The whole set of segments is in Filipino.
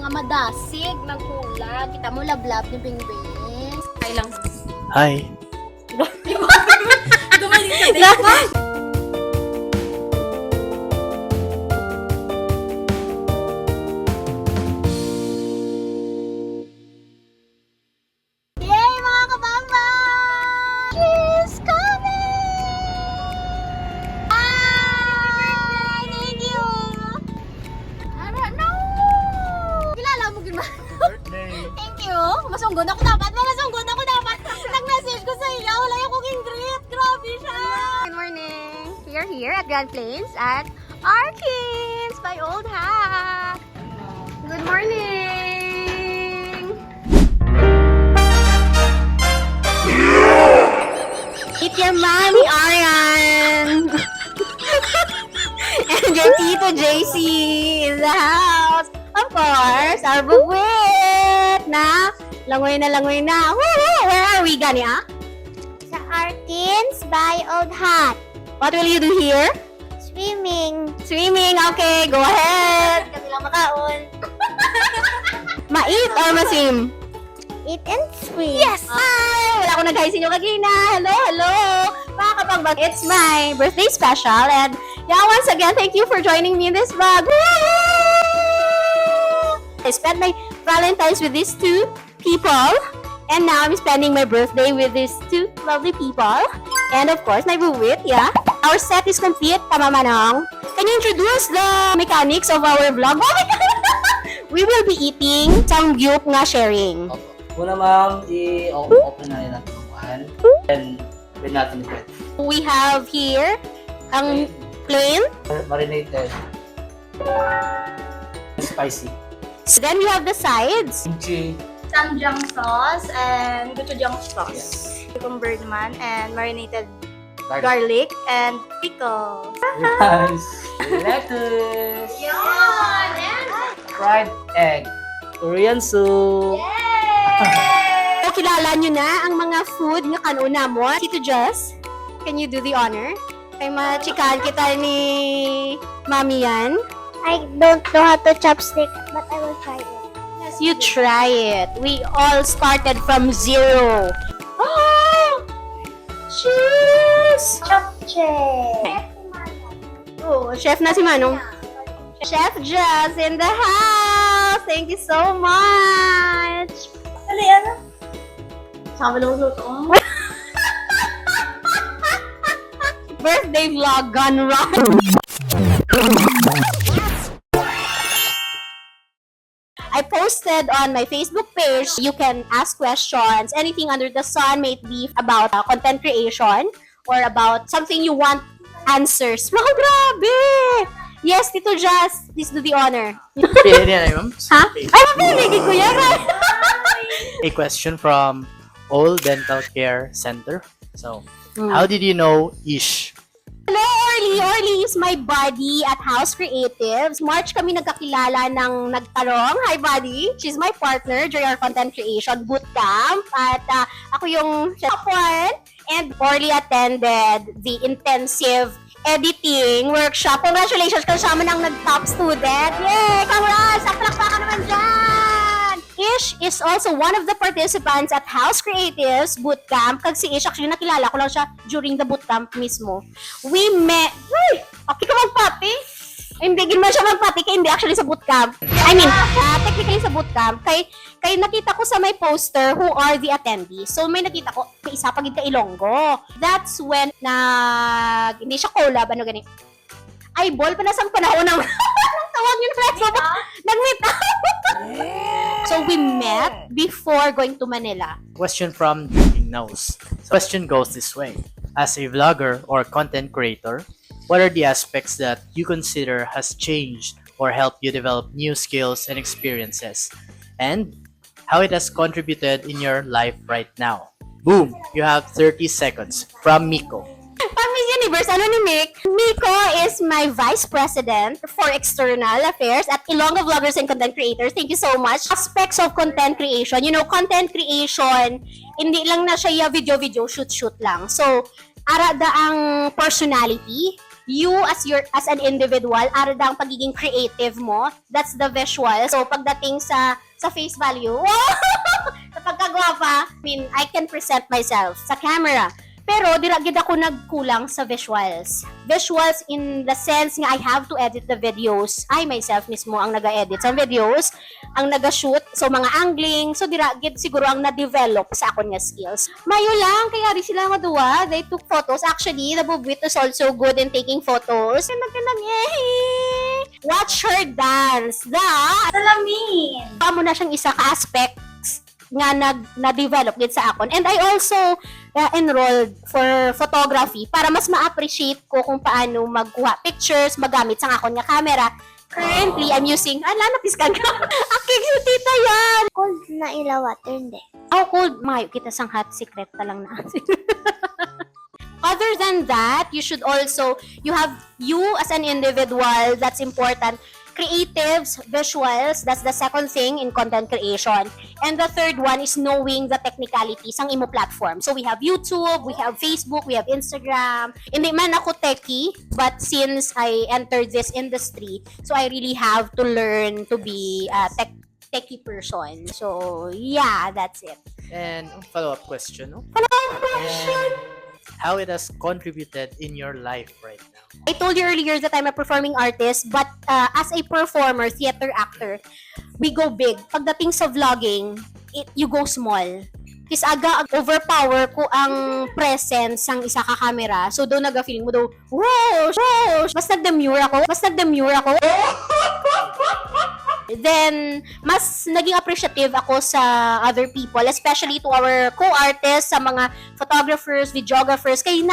mga madasig ng kulag. Kita mo lablab ni Bingbing. Ay lang. Hi. Gumaling ka din. Yay, mga KaBangBang! She's coming! Hi! Thank you! I don't know! Kilala mo gina? Birthday. Thank you! Masunggod ako dapat! Masunggod ako dapat! Nag-message ko sa iyo! Wala yung cooking greet! Grabe siya! Good morning! We are here at Grand Plains at ARKINS by Old Hack! Good morning! Meet your mommy, Ariane! And your Tito JC in the house! Of course, our bugwit na langoy na. Woo! Where are we, Gani, ah? Sa ARKINS by Old Hat. What will you do here? Swimming. Swimming, okay, go ahead! Kami lang makaon. Mait or masim? Eat and swim. Yes! Hi! Wala akong nag-hi sa inyo kagina. Hello! Mga KaBangBang, it's my birthday special. And yeah, once again, thank you for joining me in this vlog. I spent my Valentine's with these two people. And now I'm spending my birthday with these two lovely people. And of course, my buwit, yeah. Our set is complete, tama manong. Can you introduce the mechanics of our vlog? We will be eating some gyup nga sharing. Una ma'am, i-open na rin natin ang pan. Then, pwede natin i-pwede. We have here ang plain. Marinated. Spicy. Then we have the sides. Kimchi. Samjang sauce and gochujang sauce. Yes. Cucumber naman and marinated Garlic. garlic and pickles. Rice. Lettuce. Yan! Fried egg. Korean soup. So, kilala nyo na ang mga food nga kanuna mo. Tito Jess, can you do the honor? Kay machikan kita ni Mami yan. I don't know how to chopstick, but I will try it. Yes, you try it. We all started from zero. Oh! Cheers! Chopstick. Oh, chef na si Manong. Chef Jess in the house! Thank you so much! Ano yan? Sabi lang luto. Birthday vlog gone wrong. I posted on my Facebook page. You can ask questions, anything under the sun, may it be about content creation or about something you want answers. Wow, grabe! Yes, Tito Jazz, please do the honor. Pili na ma'am. Ha? Ay, mapili ko yan! A question from Old Dental Care Center. So, how did you know Ish? Hello, Orly! Orly is my buddy at House Creatives. March kami nagkakilala ng nagtarong. Hi, buddy! She's my partner during our content creation bootcamp. At ako yung top one. And Orly attended the intensive editing workshop. Congratulations! Kasama ng nag-top student. Yay! Congrats! Palakpakan naman dyan! Ish is also one of the participants at House Creatives Bootcamp. Kag si Ish, actually nakilala ko lang siya during the bootcamp mismo. We met... Uy! Okay ka magpati? Hindi, ginawa siya magpati kaya hindi actually sa bootcamp. I mean, technically sa bootcamp, kay nakita ko sa may poster who are the attendees. So may nakita ko, may isa pagid ka Ilonggo. That's when hindi siya collab, ano ganit. Ay, ball pa na sa panahon ng tawag yun na so, nag-meet up. So we met before going to Manila. Question from Drinking Nose. Question goes this way. As a vlogger or content creator, what are the aspects that you consider has changed or helped you develop new skills and experiences? And how it has contributed in your life right now? Boom! You have 30 seconds. From Miko. Miss Universe, ano ni Mick? Miko is my Vice President for External Affairs at Ilonggo Vloggers and Content Creators. Thank you so much. Aspects of content creation. You know, content creation, hindi lang na siya video, shoot lang. So, ara da ang personality, you as an individual, aradang pagiging creative mo. That's the visual. So pagdating sa face value, sa pagkagwapa, I mean, I can present myself sa camera. Pero dira gid ako nagkulang sa visuals. Visuals in the sense nga I have to edit the videos. I myself mismo ang naga-edit sa videos, ang naga-shoot, so mga angling. So dira gid siguro ang na-develop sa akon nga skills. Mayo lang kaya ri sila maduwa, they took photos. Actually, the Bubwit is also good in taking photos. Watch her dance. Salamin! Amo na siyang isa ka aspects nga na-develop din sa akon. And I also enrolled for photography para mas ma-appreciate ko kung paano magkuha pictures, magamit sa akon nga camera. Currently, I'm using, napiskan ka. Aking si tita yan! Cold na water, hindi. Oh, cold. Mayo, kita sang hot secret pa lang na. Other than that, you should also, you as an individual, that's important. Creatives, visuals, that's the second thing in content creation. And the third one is knowing the technicalities ng imo platform. So we have YouTube, we have Facebook, we have Instagram. Hindi man ako techie, but since I entered this industry, so I really have to learn to be a techie person. So yeah, that's it. And follow-up question, no? How it has contributed in your life right now? I told you earlier that I'm a performing artist, but as a performer, theater actor, we go big. Pagdating sa vlogging, you go small. Kasi aga overpower ko ang presence ng isa ka camera. So doon naga-feeling mo daw, wow! Mas nagdemure ako. Then, mas naging appreciative ako sa other people, especially to our co-artists, sa mga photographers, videographers, kaya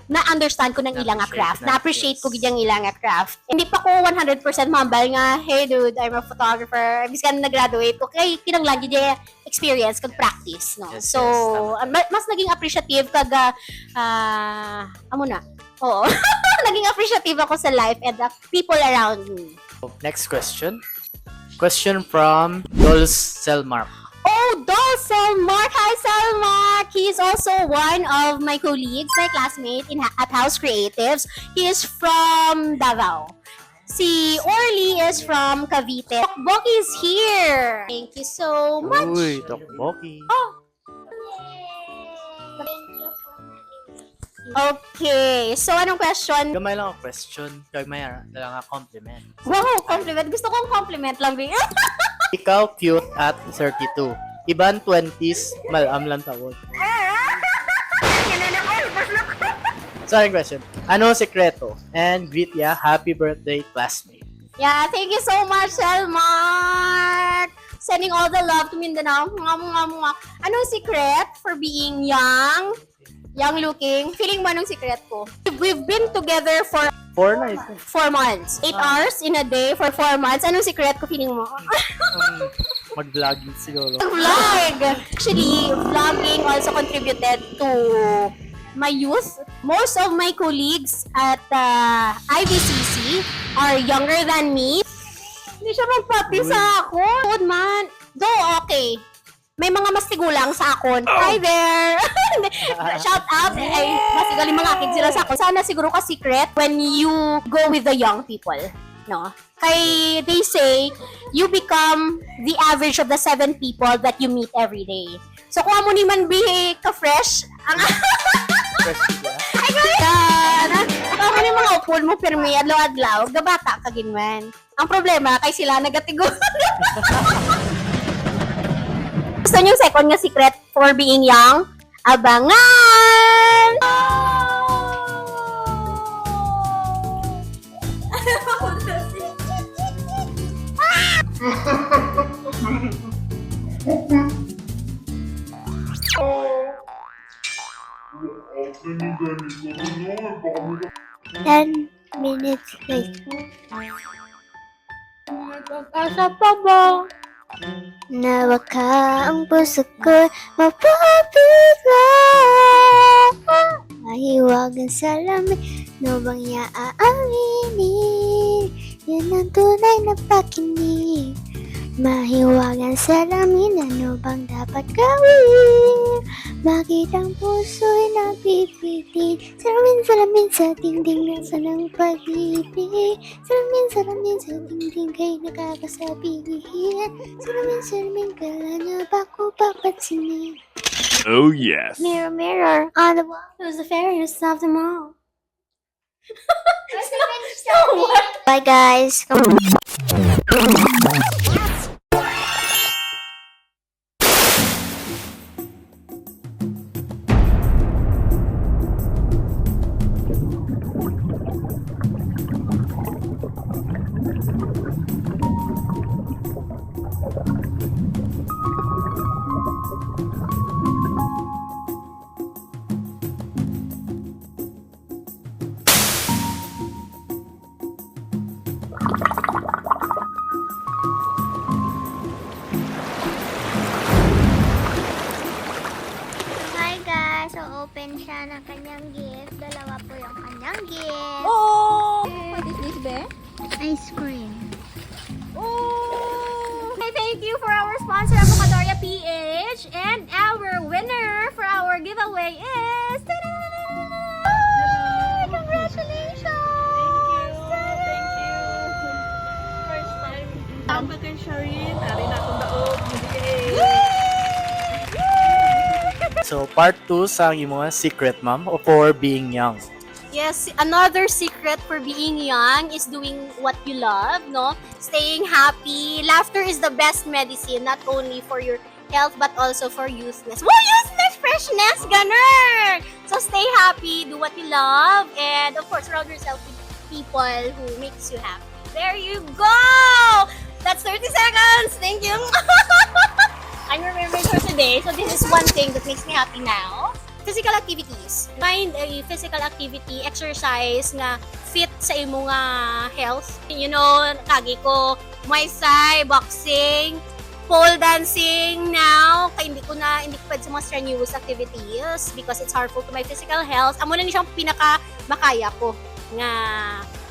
na-understand ko ng ilang craft. Na-appreciate ko gid ang ilang craft. Hindi pa ko 100% mambal nga, hey dude, I'm a photographer. Bis ka na-graduate, okay, kinanglan gid experience kag practice, no? Yes, So, yes, mas naging appreciative kag amo na. Oo. Naging appreciative ako sa life and the people around me. Next question. Question from DOLSS CELMARC. Oh, DOLSS CELMARC! Hi, CELMARC! He is also one of my colleagues, my classmate at House Creatives. He is from Davao. Si Orly is from Cavite. Tokboki is here! Thank you so much! Uy, Tokboki. Okay, so anong question? Gamay lang ang question. Gamay lang ang compliment. Wow, compliment. Gusto kong compliment lang, Bing. Ikaw cute at 32. Iban 20s, malam lang tawag. Sorry question. Ano ang sekreto? And greet ya, happy birthday classmate. Yeah, thank you so much, CELMARC! Sending all the love to Mindanao. Anong secret for being young looking? Feeling mo anong secret ko? We've been together for 4 na ito. 4 months. 8 hours in a day for 4 months. Anong secret ko feeling mo? Mag-vlogging siguro. Vlog! Actually, vlogging also contributed to my youth. Most of my colleagues at IVCC are younger than me. Hindi siya magpati sa ako. Good man. Though, okay. May mga mas tigulang sa akon. Hi there! Shout out! Ay, mas igaling mga kids sila sa akon. Sana siguro ka secret when you go with the young people. No? Kay they say, you become the average of the 7 people that you meet every day. So kung amo ni man be ka-fresh, ang ay gaya! Kung amo ni mga upol mo pirmi, adlaw-adlaw, gabata ka ginman. Ang problema, kay sila nagatigo. Gusto niyo second nga secret for being young? Abangan! Ten minutes later. Nag-asa pa ba? Nawa ka ang puso ko mapapigla. Mahiwagan sa lamig, no bang iaaminin? Yan ang tunay na pakinig. Mahiwagang salamin, ano bang dapat gawin? Bakit ang puso'y napipitin? Salamin sa dingding, nasa ng pag-ibig. Salamin sa dingding, kay nakakasabihin. Salamin, kala niya ba ko papansinin? Oh yes. Mirror, mirror, on the wall. Who's the fairest of them all? Bye guys. Hi guys, so open siya ng kanyang gift. Dalawa po yung kanyang gift. Oh! What is this, be? Ice cream. Oh! Okay, thank you for our sponsor, Avocadorya PH. And our winner for our giveaway is... Ta-da! Congratulations! Thank you. First time. Ang bagay siya rin. Ari na akong daog. So, part 2 sa imong secret, ma'am, for being young. Yes, another secret for being young is doing what you love, no? Staying happy. Laughter is the best medicine, not only for your health, but also for youthness. Woo! Youthness! Freshness! Ganun! So, stay happy, do what you love, and of course, surround yourself with people who makes you happy. There you go! That's 30 seconds! Thank you! I'm remembering for today, so this is one thing that makes me happy now. Physical activities. Find a physical activity, exercise nga fit sa imong health. You know, kagi ko, Muay Thai, boxing, pole dancing now. Kaya hindi ko pwede sa mga strenuous activities because it's harmful to my physical health. Amo na ni siyang pinaka-makaya ko nga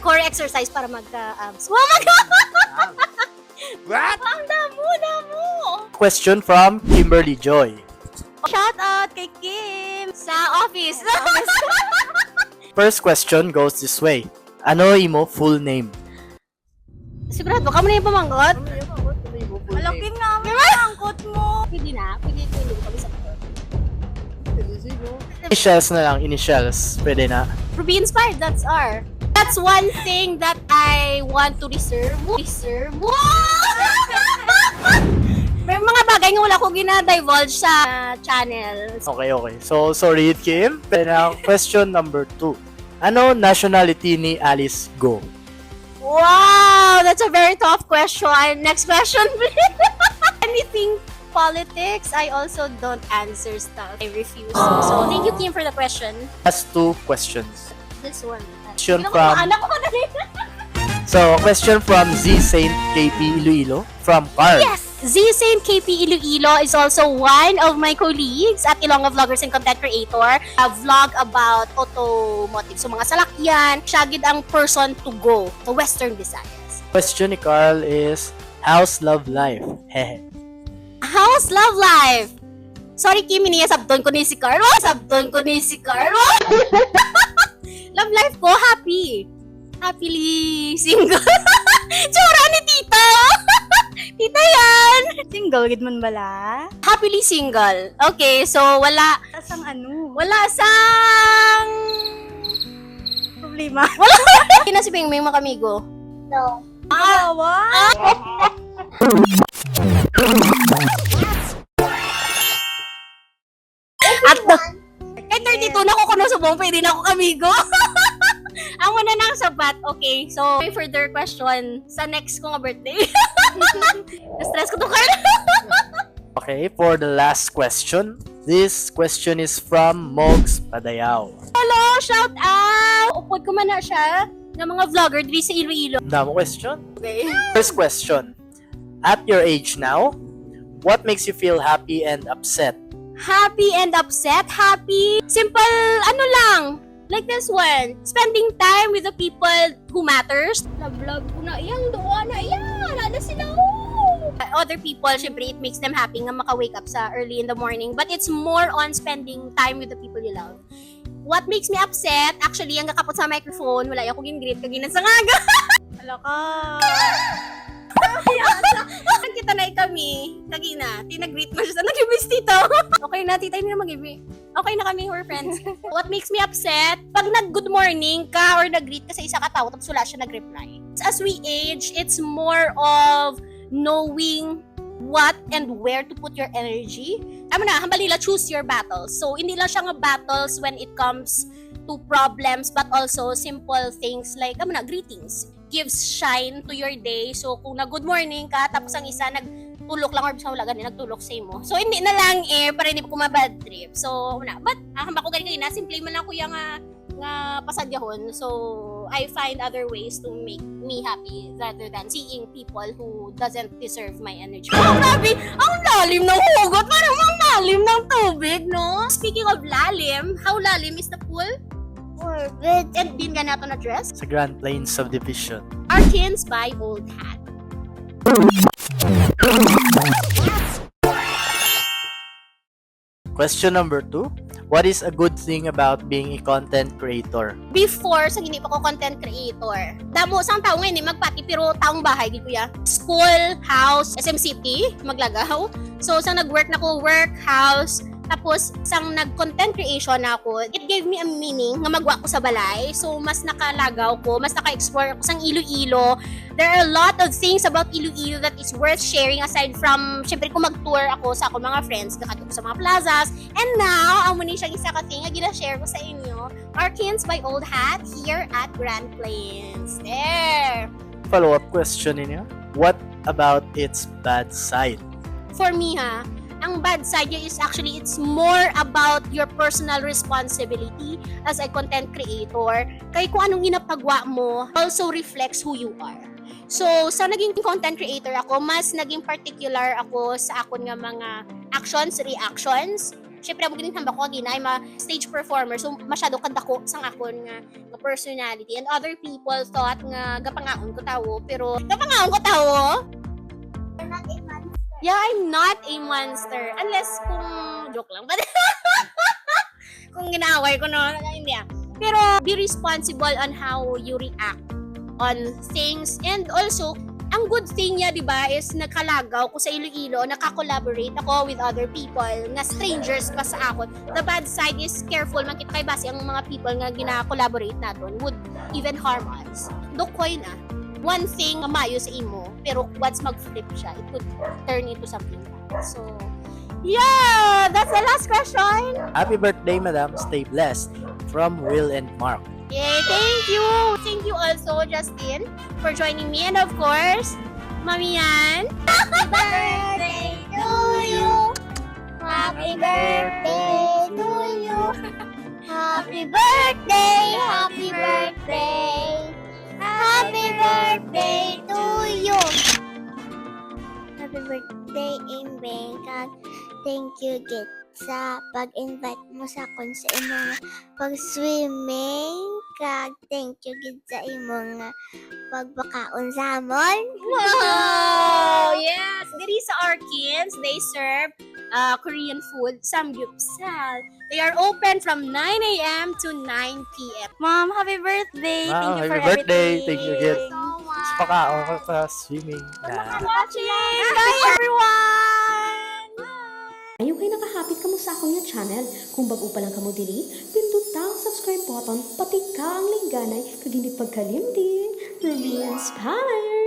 core exercise para magka-abs. Oh my God! What? Ang damo! Question from Kimberly Joy. Shout out kay Kim sa office. First question goes this way. Ano imo full name? Sigurado ka mo na yung pamanggot? Malaking namin ang angkot mo. Pwede na. Pwede kami sa pagod. Initials na lang, initials. Pwede na. Rubeinspired, that's R. That's one thing that I want to reserve. May mga bagay nga wala ko gina-divulge sa channel. Okay. So, sorry, Kim. Pwede na. Question number 2. Ano nationality ni Alice Go? Wow! That's a very tough question. Next question, please. Anything politics, I also don't answer stuff. I refuse. So, thank you, Kim, for the question. Last 2 questions. This one. Question Anak ko, from... anak ko na rin. So, question from ZSAINT KP Iloilo from Carl. Yes! ZSAINT KP Iloilo is also one of my colleagues at Ilonggo Vloggers and Content Creator. A vlog about automotive. So, mga salakyan. Siya gid ang person to go to Western Visayas. Question ni Carl is, how's love life? Hehe. How's love life? Sorry, Kim, sabton ko ni si Carl. Love life ko, happy. Happily single. Tsura ni tita. Tita yan. Single, gid man bala? Happily single. Okay, so wala Asang ano? sang Problema. Kina si Bing, may mga kamigo. No. Awa? At kahit 32 na ko kuno subong, pwede na ako kamigo. Ang muna nang sabat. Okay, so may further question sa next ko nga birthday. Na-stress ko to, Carl. Okay, for the last question. This question is from MOGX PADAYAW. Hello, shout out! Upod ko man na siya ng mga vlogger dito sa Iloilo. Damo question. Okay. First question. At your age now, what makes you feel happy and upset? Happy and upset? Happy? Simple, ano lang. Like this one. Spending time with the people who matters. Love ko na yan. Doon na yan. Wala na sila. other people, syempre, it makes them happy nga maka-wake up sa early in the morning. But it's more on spending time with the people you love. What makes me upset, actually, ang kakapot sa microphone, wala ako gin-greet kaginan sa ngaga. Hala ka. Kita na kami, kagina, tinag-greet mo siya sa nag-ibis tito. Okay na, tita, hindi na mag-ibig. Okay na kami, we're friends. What makes me upset, pag nag-good morning ka or nag-greet ka sa isa ka tao, tapos wala siya nag-reply. As we age, it's more of knowing what and where to put your energy. Tama na, hambalila, choose your battles. So, hindi lang siya nga battles when it comes to problems, but also simple things like, tama na, greetings. Gives shine to your day. So, kung na-good morning ka, tapos ang isa nagtulok lang or bisa wala ganun, nagtulok sa mo. So, hindi na lang para hindi ko mabad trip. So, wala. But, hamba ko ganun na, simple man lang kuya nga pasadyahon. So, I find other ways to make me happy rather than seeing people who doesn't deserve my energy. Oh, grabe! Ang lalim ng hugot! Parang ang lalim ng tubig, no? Speaking of lalim, how lalim is the pool? Orbit. And din ka nato na dress? Sa Grand Plains Subdivision. ARKINS by Old Hat. Question number 2. What is a good thing about being a content creator? Before, sa hindi pa ko content creator, damo sang tao ngayon magpati, pero taong bahay, di kuya. School, house, SM City, maglagaw. So, sa nag-work na ko, work, house, tapos, sang nag-content creation na ako, it gave me a meaning nga magwa ko sa balay. So, mas nakalagaw ko, mas naka-explore ako sang Iloilo. There are a lot of things about Iloilo that is worth sharing aside from, syempre, kung mag-tour ako sa akong mga friends, nakatuko ko sa mga plazas. And now, amo ni siyang isa ka thing nga gina-share ko sa inyo. ARKINS by Old Hat here at Grand Plains. There! Follow-up question ninyo. What about its bad side? For me, ang bad side niya is actually it's more about your personal responsibility as a content creator. Kaya kung anong ginapagwa mo also reflects who you are. So, sa naging content creator ako, mas naging particular ako sa akon nga mga actions, reactions. Siyempre, ako ginitamba ko ginay stage performer. So, masyado kadako sang akon nga personality. And other people thought nga gapangaon ko tawo. Pero, gapangaon ko tawo? Yeah, I'm not a monster. Unless kung joke lang. But kung ginaaway ko, no? Hindi Pero be responsible on how you react on things. And also, ang good thing niya, di ba, is nagkalagaw ko sa Iloilo, nakakolaborate ako with other people, nga strangers pa sa akon. The bad side is careful, makita kay base ang mga people nga gina-collaborate natin would even harm us. Dukoy na. One thing mayo sa imo, pero once mag-flip siya, it could turn into something bad. So, yeah! That's the last question! Happy birthday, madam. Stay blessed. From Will and Mark. Yay! Thank you! Thank you also, Justin, for joining me. And of course, Mami Yan. Happy birthday to you. Happy birthday to you. Happy birthday, happy birthday. Happy birthday to you. Happy birthday, Imbeng. Thank you, Git, sa pag-invite mo sa akon sa imong pag-swimming. Thank you, Git, sa imong pagbakaon sa amon. Wow! Yes! Diri sa ARKINS, they serve Korean food, samgyeopsal. They are open from 9 a.m. to 9 p.m. Mom, happy birthday! Wow, Thank you for happy birthday. everything. Thank you, Git. So much. Pakao ka sa swimming. Watching! Bye, everyone! Ayaw kayo nakahapit ka mo sa akong nga channel. Kung bago pa lang kamo diri, pindot ang subscribe button, pati ka ang lingganay, kag hindi pagkalimtin. Rubeinspired!